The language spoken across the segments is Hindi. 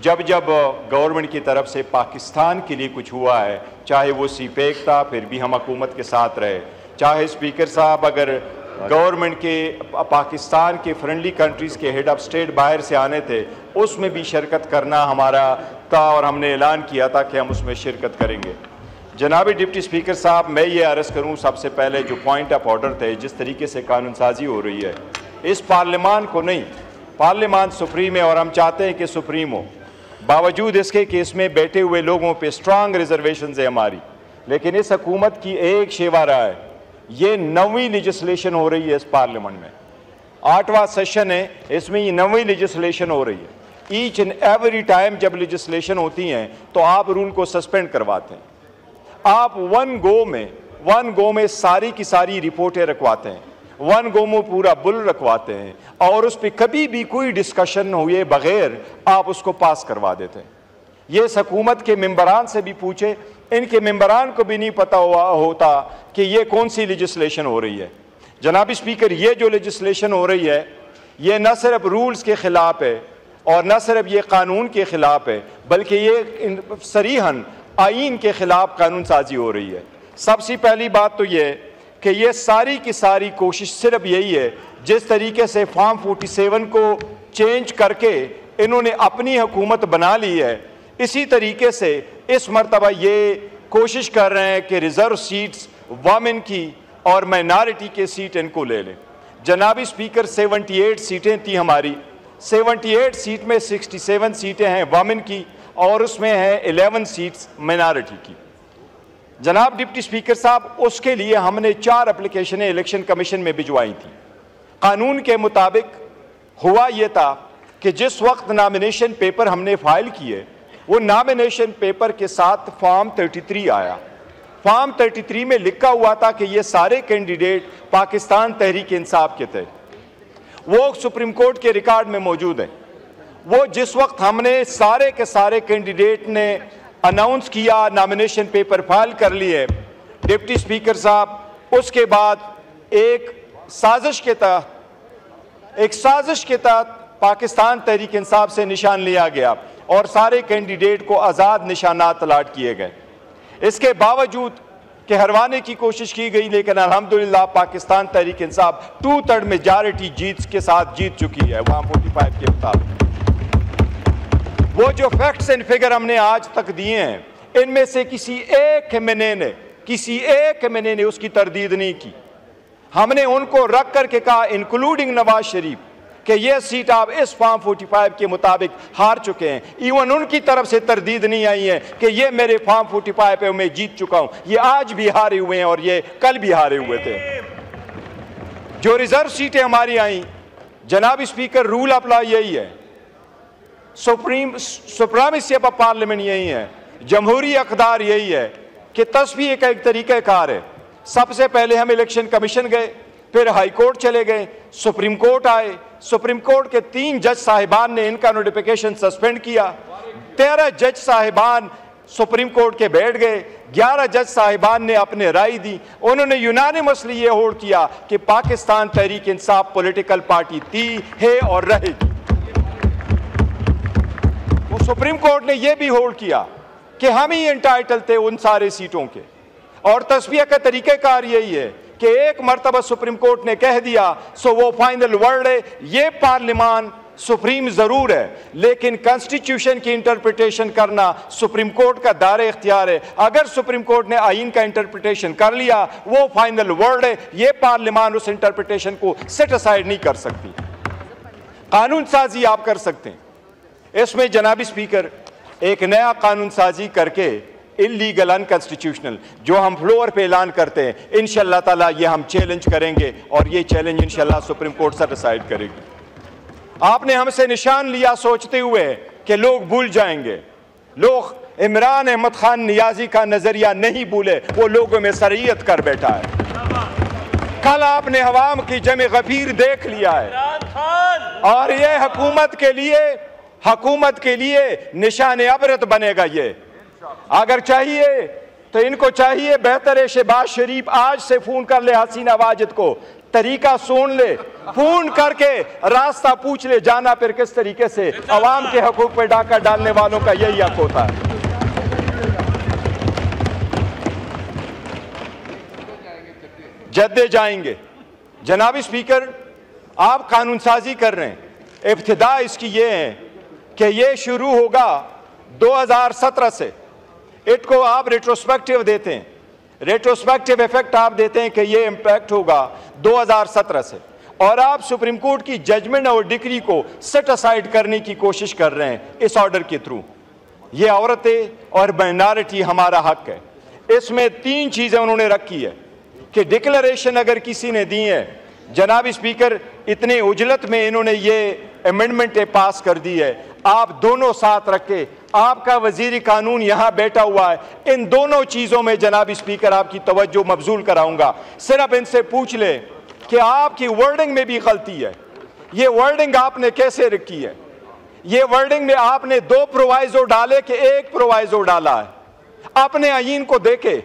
जब जब गवर्नमेंट की तरफ से पाकिस्तान के लिए कुछ हुआ है, चाहे वो सीपेक था, फिर भी हम हुकूमत के साथ रहे, चाहे स्पीकर साहब अगर गवर्नमेंट के पाकिस्तान के फ्रेंडली कंट्रीज़ के हेड ऑफ स्टेट बाहर से आने थे, उसमें भी शिरकत करना हमारा था और हमने ऐलान किया था कि हम उसमें शिरकत करेंगे। जनाब डिप्टी स्पीकर साहब, मैं ये अर्ज़ करूँ सबसे पहले जो पॉइंट ऑफ ऑर्डर थे, जिस तरीके से कानून साजी हो रही है, इस पार्लियामान को नहीं, पार्लियामान सुप्रीम है और हम चाहते हैं कि सुप्रीम हो, बावजूद इसके कि इसमें बैठे हुए लोगों पे स्ट्रांग रिजर्वेशन है हमारी, लेकिन इस हुकूमत की एक शेवा रहा है, ये 9वीं लेजिस्लेशन हो रही है इस पार्लियामेंट में, 8वां सेशन है, इसमें ये 9वीं लेजिस्लेशन हो रही है। ईच एंड एवरी टाइम जब लेजिस्लेशन होती हैं तो आप रूल को सस्पेंड करवाते हैं, आप वन गो में सारी की सारी रिपोर्टें रखवाते हैं, वन गो में पूरा बुल रखवाते हैं और उस पर कभी भी कोई डिस्कशन हुए बगैर आप उसको पास करवा देते हैं। ये इस हुकूमत के मेंबरान से भी पूछे, इनके मेंबरान को भी नहीं पता होता कि ये कौन सी लेजिस्लेशन हो रही है। जनाब स्पीकर, ये जो लेजिस्लेशन हो रही है ये न सिर्फ रूल्स के ख़िलाफ़ है और न सिर्फ ये कानून के ख़िलाफ़ है, बल्कि ये सरीहन आईन के ख़िलाफ़ कानून साजी हो रही है। सबसे पहली बात तो ये कि ये सारी की सारी कोशिश सिर्फ यही है, जिस तरीके से फॉर्म 47 को चेंज करके इन्होंने अपनी हुकूमत बना ली है, इसी तरीके से इस मरतबा ये कोशिश कर रहे हैं कि रिज़र्व सीट्स वमेन की और माइनॉरिटी के सीट इनको ले लें। जनाब स्पीकर, 78 सीटें थी हमारी, 78 सीट में 67 सीटें हैं वमेन की और उसमें हैं 11 सीट्स माइनॉरिटी की। जनाब डिप्टी स्पीकर साहब, उसके लिए हमने 4 एप्लीकेशनें इलेक्शन कमीशन में भिजवाई थी। कानून के मुताबिक हुआ यह था कि जिस वक्त नॉमिनेशन पेपर हमने फाइल किए, वो नॉमिनेशन पेपर के साथ फॉर्म 33 आया। फॉर्म 33 में लिखा हुआ था कि ये सारे कैंडिडेट पाकिस्तान तहरीक इंसाफ के थे, वो सुप्रीम कोर्ट के रिकॉर्ड में मौजूद है। वो जिस वक्त हमने सारे के सारे कैंडिडेट ने अनाउंस किया, नॉमिनेशन पेपर फाइल कर लिए, डिप्टी स्पीकर साहब, उसके बाद एक साजिश के तहत पाकिस्तान तहरीक इंसाफ से निशान लिया गया और सारे कैंडिडेट को आज़ाद निशानात अलाट किए गए। इसके बावजूद कि हरवाने की कोशिश की गई, लेकिन अल्हम्दुलिल्लाह पाकिस्तान तहरीक इंसाफ 2/3 मेजॉरिटी के साथ जीत चुकी है वहाँ 45 के मुताबिक। वो जो फैक्ट्स एंड फिगर हमने आज तक दिए हैं, इनमें से किसी एक एमएनए ने उसकी तरदीद नहीं की। हमने उनको रख करके कहा, इंक्लूडिंग नवाज शरीफ, कि यह सीट आप इस फॉर्म 45 के मुताबिक हार चुके हैं। इवन उनकी तरफ से तरदीद नहीं आई है कि ये मेरे फॉर्म 45 पे मैं जीत चुका हूं। ये आज भी हारे हुए हैं और ये कल भी हारे हुए थे। जो रिजर्व सीटें हमारी आई, जनाब स्पीकर, रूल अप्लाई यही है, सुप्रीमेसी ऑफ पार्लियामेंट यही है, जमहूरी अक़दार यही है कि तस्वीर का एक तरीक़ाकार है। सबसे पहले हम इलेक्शन कमीशन गए, फिर हाई कोर्ट चले गए, सुप्रीम कोर्ट आए, सुप्रीम कोर्ट के 3 जज साहिबान ने इनका नोटिफिकेशन सस्पेंड किया, 13 जज साहिबान सुप्रीम कोर्ट के बैठ गए, 11 जज साहिबान ने अपने राय दी। उन्होंने यूनानिमसली ये होल्ड किया कि पाकिस्तान तहरीक इंसाफ पॉलिटिकल पार्टी थी, है और रहेगी। वो सुप्रीम कोर्ट ने यह भी होल्ड किया कि हम ही एंटाइटल थे उन सारे सीटों के, और तस्वीर का तरीक़ाकार यही है कि एक मरतबा सुप्रीम कोर्ट ने कह दिया सो वो फाइनल वर्ड है। ये पार्लियामान सुप्रीम जरूर है, लेकिन कॉन्स्टिट्यूशन की इंटरप्रिटेशन करना सुप्रीम कोर्ट का दायरे इख्तियार है। अगर सुप्रीम कोर्ट ने आईन का इंटरप्रिटेशन कर लिया, वो फाइनल वर्ड है। ये पार्लियामान उस इंटरप्रिटेशन को सेट असाइड नहीं कर सकती। कानून साजी आप कर सकते हैं। इसमें जनाब स्पीकर, एक नया कानून साजी करके इलीगल अनकॉन्स्टिट्यूशनल जो हम फ्लोर पे ऐलान करते हैं, इंशाअल्लाह ताला ये हम चैलेंज करेंगे और ये चैलेंज इंशाअल्लाह सुप्रीम कोर्ट से डिसाइड करेगी। आपने हमसे निशान लिया सोचते हुए कि लोग भूल जाएंगे। लोग इमरान अहमद खान नियाजी का नजरिया नहीं भूले, वो लोगों में शरीयत कर बैठा है। कल आपने हवाम की जमे गफीर देख लिया है और ये हुकूमत के लिए निशान अबरत बनेगा। ये अगर चाहिए तो इनको चाहिए बेहतर है शहबाज शरीफ आज से फोन कर ले हसीना वाजिद को तरीका सुन ले, फोन करके रास्ता पूछ ले, जाना फिर किस तरीके से। अवाम के हकूक पे डाका डालने वालों का यही हक होता है। जद्दे जाएंगे। जनाब स्पीकर, आप कानून साजी कर रहे हैं, इब्तिदा इसकी ये है कि ये शुरू होगा 2017 से। इसको आप रेट्रोस्पेक्टिव देते हैं, रेट्रोस्पेक्टिव इफेक्ट आप देते हैं कि ये इम्पैक्ट होगा 2017 से, और आप सुप्रीम कोर्ट की जजमेंट और डिक्री को सेट असाइड करने की कोशिश कर रहे हैं इस ऑर्डर के थ्रू। ये औरतें और माइनॉरिटी हमारा हक है। इसमें 3 चीजें उन्होंने रखी है कि डिक्लेरेशन अगर किसी ने दी है, जनाब स्पीकर इतने उजलत में इन्होंने ये अमेंडमेंट पास कर दी है, आप दोनों साथ रखे, आपका वजीर कानून यहां बैठा हुआ है, इन दोनों चीजों में जनाब स्पीकर आपकी तवज्जो मबजूल कराऊंगा। सिर्फ इनसे पूछ ले कि आपकी वर्डिंग में भी गलती है। ये वर्डिंग आपने कैसे रखी है? ये वर्डिंग में आपने 2 प्रोवाइजो डाले कि 1 प्रोवाइजो डाला है। अपने आईन को देखे,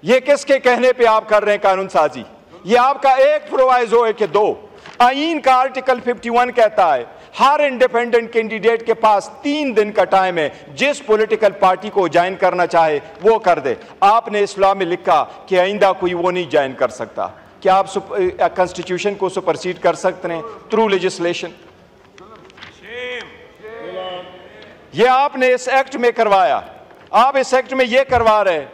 ये किसके कहने पे आप कर रहे हैं कानून साजी? ये आपका 1 प्रोवाइजो है कि 2? आईन का आर्टिकल 51 कहता है हर इंडिपेंडेंट कैंडिडेट के पास 3 दिन का टाइम है, जिस पॉलिटिकल पार्टी को ज्वाइन करना चाहे वो कर दे। आपने इस्लाम में लिखा कि आइंदा कोई वो नहीं ज्वाइन कर सकता। क्या आप कॉन्स्टिट्यूशन को सुपरसीड कर सकते हैं थ्रू लेजिस्लेशन? ये आपने इस एक्ट में करवाया, आप इस एक्ट में ये करवा रहे हैं।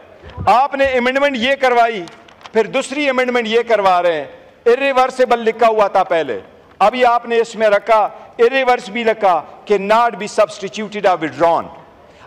आपने अमेंडमेंट ये करवाई, फिर दूसरी अमेंडमेंट ये करवा रहे हैं। इरिवर्सिबल लिखा हुआ था पहले, अभी आपने इसमें रखा इरिवर्स भी लिखा कि नॉट बी सब्स्टिट्यूटेड और विड्रॉन।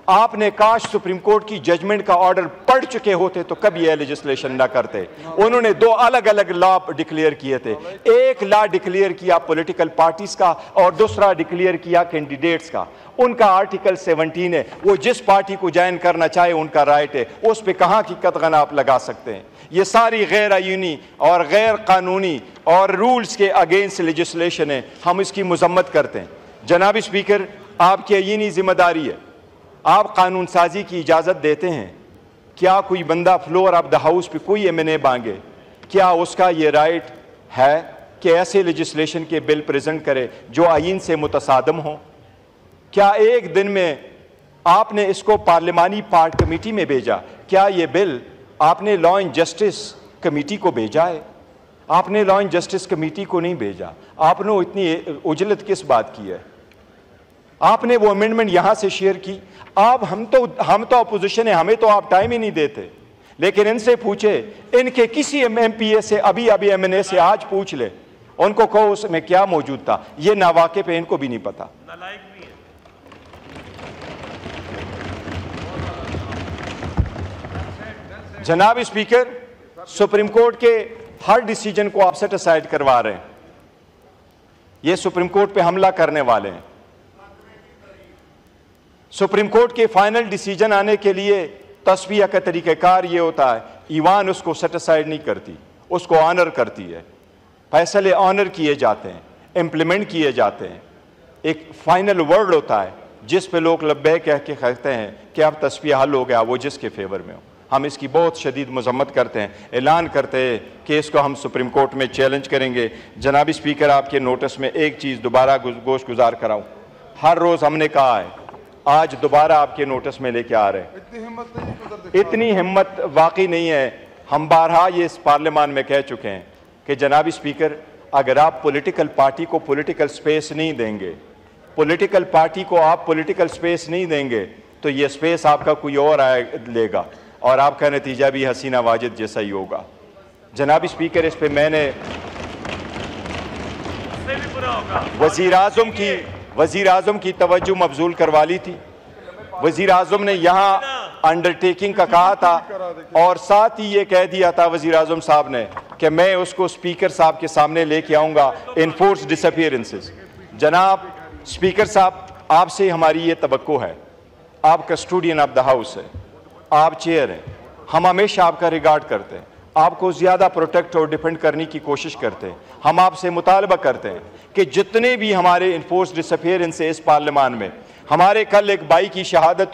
आपने काश सुप्रीम कोर्ट की जजमेंट का ऑर्डर पढ़ चुके होते तो कभी यह लेजिस्लेशन ना करते। उन्होंने 2 अलग अलग लॉ डिक्लेयर किए थे। एक लॉ डिक्लेयर किया पॉलिटिकल पार्टीज का और दूसरा डिक्लेयर किया कैंडिडेट्स का। उनका आर्टिकल 17 है, वो जिस पार्टी को ज्वाइन करना चाहे उनका राइट है, उस पर कहाँ की कतगन आप लगा सकते हैं? ये सारी गैर आईनी और गैर कानूनी और रूल्स के अगेंस्ट लेजिस्लेशन है, हम इसकी मजम्मत करते हैं। जनाब स्पीकर, आपकी आईनी जिम्मेदारी है, आप कानून साजी की इजाज़त देते हैं। क्या कोई बंदा फ्लोर ऑफ द हाउस पे कोई एमएनए मांगे, क्या उसका ये राइट है कि ऐसे लेजिस्लेशन के बिल प्रेजेंट करे जो आईन से मुतसादम हो? क्या एक दिन में आपने इसको पार्लिमानी पार्ट कमेटी में भेजा? क्या ये बिल आपने लॉ एंड जस्टिस कमेटी को भेजा है? आपने लॉ एंड जस्टिस कमेटी को नहीं भेजा। आपने इतनी उजलत किस बात की है? आपने वो अमेंडमेंट यहां से शेयर की। आप हम तो अपोजिशन है, हमें तो आप टाइम ही नहीं देते। लेकिन इनसे पूछे, इनके किसी एमपीए से, अभी एमएनए से आज पूछ ले, उनको कहो उसमें क्या मौजूद था। ये नावाके पे इनको भी नहीं पता। जनाब स्पीकर, सुप्रीम कोर्ट के हर डिसीजन को आप सेट असाइड करवा रहे हैं। ये सुप्रीम कोर्ट पे हमला करने वाले हैं। सुप्रीम कोर्ट के फाइनल डिसीजन आने के लिए तस्वीर का तरीक़ाकार ये होता है, ईवान उसको सेट असाइड नहीं करती, उसको ऑनर करती है। फैसले ऑनर किए जाते हैं, इम्प्लीमेंट किए जाते हैं। एक फाइनल वर्ड होता है जिस पे लोग लब्बे कह के कहते हैं कि अब तस्वीर हल हो गया, वो जिसके फेवर में हो। हम इसकी बहुत शदीद मजम्मत करते हैं, ऐलान करते हैं कि इसको हम सुप्रीम कोर्ट में चैलेंज करेंगे। जनाब स्पीकर, आपके नोटिस में एक चीज़ दोबारा गोश गुजार कराऊँ। हर रोज़ हमने कहा है, आज दोबारा आपके नोटिस में लेके आ रहे हैं। इतनी हिम्मत वाकई नहीं है। हम बारहा ये इस पार्लियामान में कह चुके हैं कि जनाब स्पीकर, अगर आप पॉलिटिकल पार्टी को पॉलिटिकल स्पेस नहीं देंगे, पॉलिटिकल पार्टी को आप पॉलिटिकल स्पेस नहीं देंगे, तो ये स्पेस आपका कोई और लेगा और आपका नतीजा भी हसीना वाजिद जैसा ही होगा। जनाब स्पीकर, इस पे मैंने वज़ीर आज़म की तवज्जो मबजूल करवा ली थी। वज़ीर आज़म ने यहाँ अंडरटेकिंग का कहा था और साथ ही ये कह दिया था वज़ीर आज़म साहब ने कि मैं उसको स्पीकर साहब के सामने लेके आऊँगा, इनफोर्स डिसअपीयरेंसेस। जनाब स्पीकर साहब, आपसे हमारी ये तवक्को है, आप कस्टोडियन ऑफ द हाउस है, आप चेयर हैं, हम हमेशा आपका रिगार्ड करते हैं, आपको ज़्यादा प्रोटेक्ट और डिफेंड करने की कोशिश करते हैं। हम आपसे मुतालबा करते हैं कि जितने भी हमारे इन्फोर्स डिसअपीयरेंस है इस पार्लियामान में, हमारे कल एक भाई की शहादत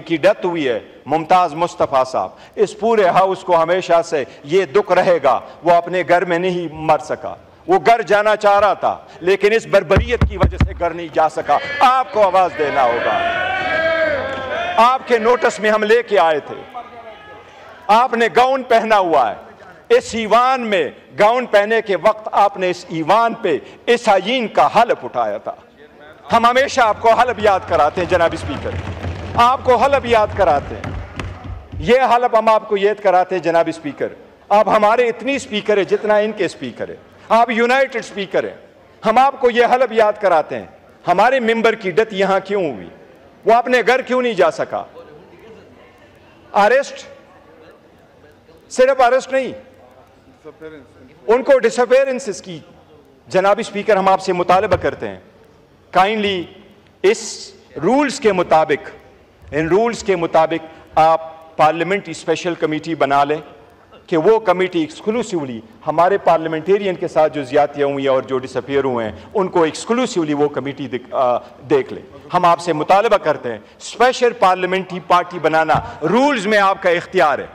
की डेथ हुई है, मुमताज़ मुस्तफ़ा साहब। इस पूरे हाउस को हमेशा से ये दुख रहेगा, वो अपने घर में नहीं मर सका। वो घर जाना चाह रहा था लेकिन इस बर्बरियत की वजह से घर नहीं जा सका। आपको आवाज देना होगा। आपके नोटिस में हम लेके आए थे, आपने गाउन पहना हुआ है। इस ईवान में गाउन पहने के वक्त आपने इस ईवान पे इस आईन का हलफ उठाया था। हम हमेशा आपको हलफ याद कराते हैं जनाब स्पीकर, आपको हलफ याद कराते हैं। ये हलफ हम आपको याद कराते हैं जनाब स्पीकर। आप हमारे इतनी स्पीकर है जितना इनके स्पीकर है, आप यूनाइटेड स्पीकर हैं। हम आपको ये हलफ याद कराते हैं, हमारे मेंबर की डेथ यहां क्यों हुई, वो अपने घर क्यों नहीं जा सका। अरेस्ट, सिर्फ अरेस्ट नहीं, उनको डिसअपेयरेंसेस की जनाब स्पीकर हम आपसे मुतालबा करते हैं, काइंडली इस रूल्स के मुताबिक, इन रूल्स के मुताबिक आप पार्लियामेंट्री स्पेशल कमेटी बना लें कि वो कमेटी एक्सक्लूसिवली हमारे पार्लियामेंटेरियन के साथ जो ज़्यादतियाँ हुई हैं और जो डिसअपियर हुए हैं उनको एक्सक्लूसिवली वो कमेटी देख ले। हम आपसे मुतालबा करते हैं स्पेशल पार्लियामेंट्री पार्टी बनाना रूल्स में आपका इख्तियार है।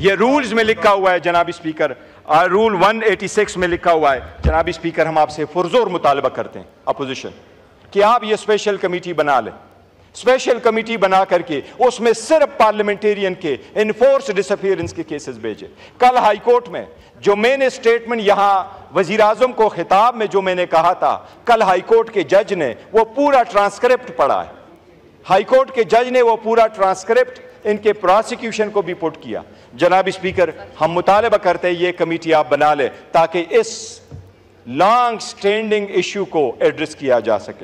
ये रूल्स में लिखा हुआ है जनाब स्पीकर, रूल 186 में लिखा हुआ है जनाब स्पीकर। हम आपसे पुरजोर मुतालबा करते हैं अपोजिशन कि आप ये स्पेशल कमेटी बना लें। स्पेशल कमेटी बना करके उसमें सिर्फ पार्लियामेंटेरियन के इनफोर्स डिसअपियरेंस के केसेस भेजे। कल हाई कोर्ट में जो मैंने स्टेटमेंट यहां वजीर आजम को खिताब में जो मैंने कहा था, कल हाई कोर्ट के जज ने वो पूरा ट्रांसक्रिप्ट पढ़ा है। हाई कोर्ट के जज ने वो पूरा ट्रांसक्रिप्ट इनके प्रोसिक्यूशन को भी पुट किया। जनाब स्पीकर, हम मुतालबा करते हैं ये कमेटी आप बना ले ताकि इस लॉन्ग स्टैंडिंग इशू को एड्रेस किया जा सके।